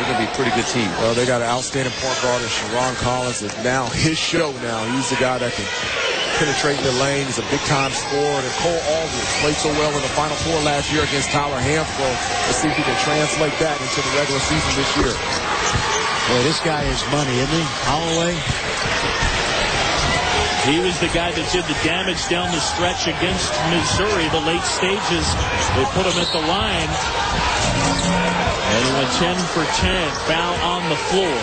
They're going to be a pretty good team. Well, they got an outstanding point guard in Sharon Collins. It's now his show now. He's the guy that can penetrate the lane. He's a big-time scorer. And Cole Aldridge played so well in the Final Four last year against Tyler Hansbrough. Let's see if he can translate that into the regular season this year. Boy, this guy is money, isn't he? Holloway. He was the guy that did the damage down the stretch against Missouri. The late stages, they put him at the line. And he went 10 for 10. Foul on the floor.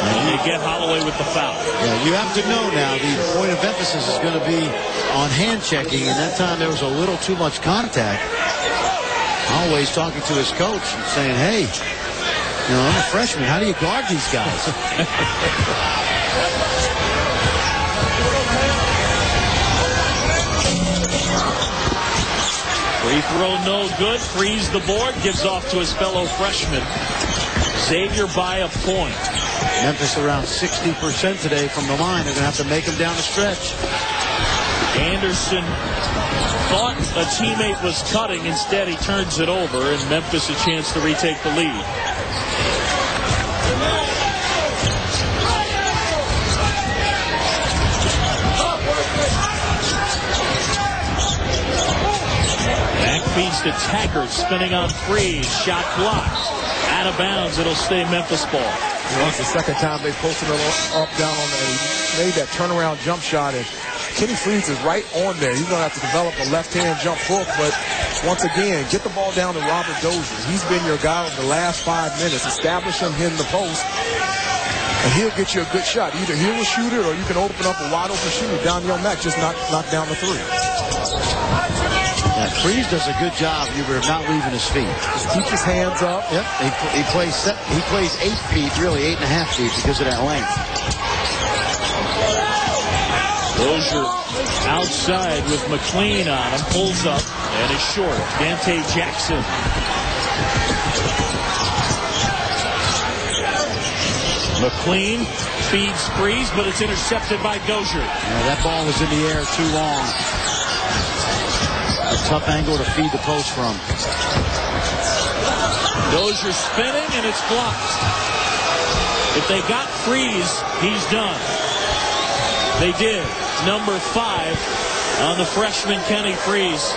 And you get Holloway with the foul. Yeah, you have to know now the point of emphasis is going to be on hand checking. And that time there was a little too much contact. Holloway's talking to his coach and saying, hey, you know, I'm a freshman. How do you guard these guys? Free throw no good. Frees the board. Gives off to his fellow freshman. Xavier by a point. Memphis around 60% today from the line. They're going to have to make him down the stretch. Anderson thought a teammate was cutting. Instead, he turns it over, and Memphis a chance to retake the lead. Back feeds to Taggart, spinning on Freeze. Shot blocked. Out of bounds. It'll stay Memphis ball. You know, it's the second time they posted it up, down on that. He made that turnaround jump shot, and Kenny Freeze is right on there. He's going to have to develop a left-hand jump hook, but once again, get the ball down to Robert Dozier. He's been your guy over the last 5 minutes. Establish him in the post, and he'll get you a good shot. Either he will shoot it, or you can open up a wide-open shooter. Daniel Mack just knock down the three. Yeah, Freeze does a good job, Hubert, of not leaving his feet. Just keep his hands up. Yep, he plays 8 feet, really 8.5 feet because of that length. Dozier outside with McLean on him, pulls up, and is short. Dante Jackson. McLean feeds Freeze, but it's intercepted by Dozier. Yeah, that ball was in the air too long. A tough angle to feed the post from. Dozier spinning, and it's blocked. If they got Freeze, he's done. They did. Number 5 on the freshman Kenny Freeze.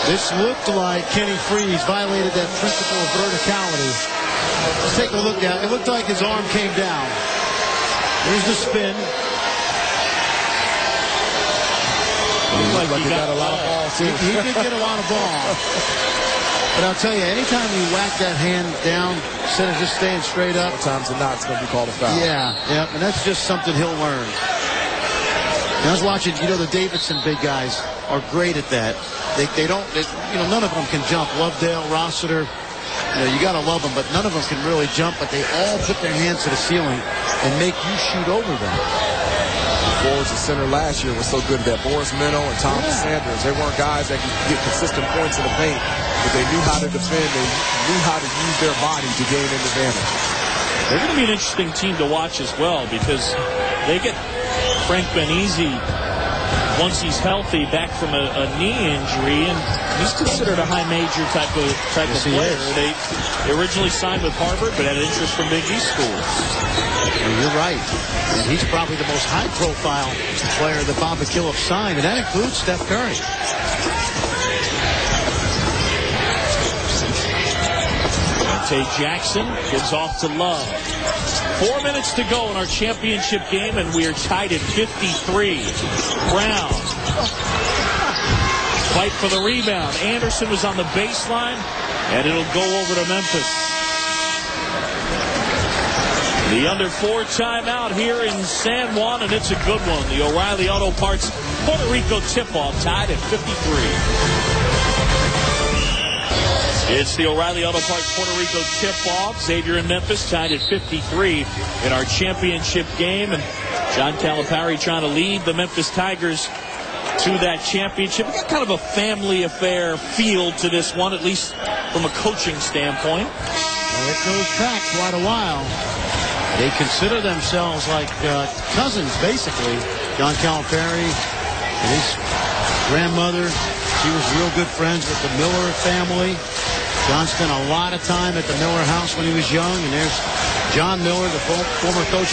This looked like Kenny Freeze violated that principle of verticality. Let's take a look now. It looked like his arm came down. There's the spin. Like he got a lot of balls. He did get a lot of ball. But I'll tell you, anytime you whack that hand down instead of just staying straight up. More times than not, it's going to be called a foul. Yeah, and that's just something he'll learn. And I was watching, you know, the Davidson big guys are great at that. They don't, none of them can jump. Lovedale, Rossiter, you got to love them, but none of them can really jump. But they all put their hands to the ceiling and make you shoot over them. Forwards and center last year was so good at that. Boris Meno and Thomas Sanders. They weren't guys that could get consistent points in the paint, but they knew how to defend. They knew how to use their body to gain an advantage. They're going to be an interesting team to watch as well, because they get Frank Benizzi, once he's healthy, back from a knee injury, and he's considered a high major type of player. They originally signed with Harvard, but had interest from Big East schools. Well, you're right. And he's probably the most high-profile player that Bob McKillop signed, and that includes Steph Curry. Dante Jackson gives off to Love. 4 minutes to go in our championship game, and we are tied at 53. Brown. Fight for the rebound. Anderson was on the baseline, and it'll go over to Memphis. The under 4 timeout here in San Juan, and it's a good one. The O'Reilly Auto Parts Puerto Rico tip-off tied at 53. It's the O'Reilly Auto Parts Puerto Rico tip-off. Xavier and Memphis tied at 53 in our championship game. And John Calipari trying to lead the Memphis Tigers to that championship. It's got kind of a family affair feel to this one, at least from a coaching standpoint. Well, it goes back quite a while. They consider themselves like cousins, basically. John Calipari and his grandmother, she was real good friends with the Miller family. John spent a lot of time at the Miller house when he was young, and there's John Miller, the former coach of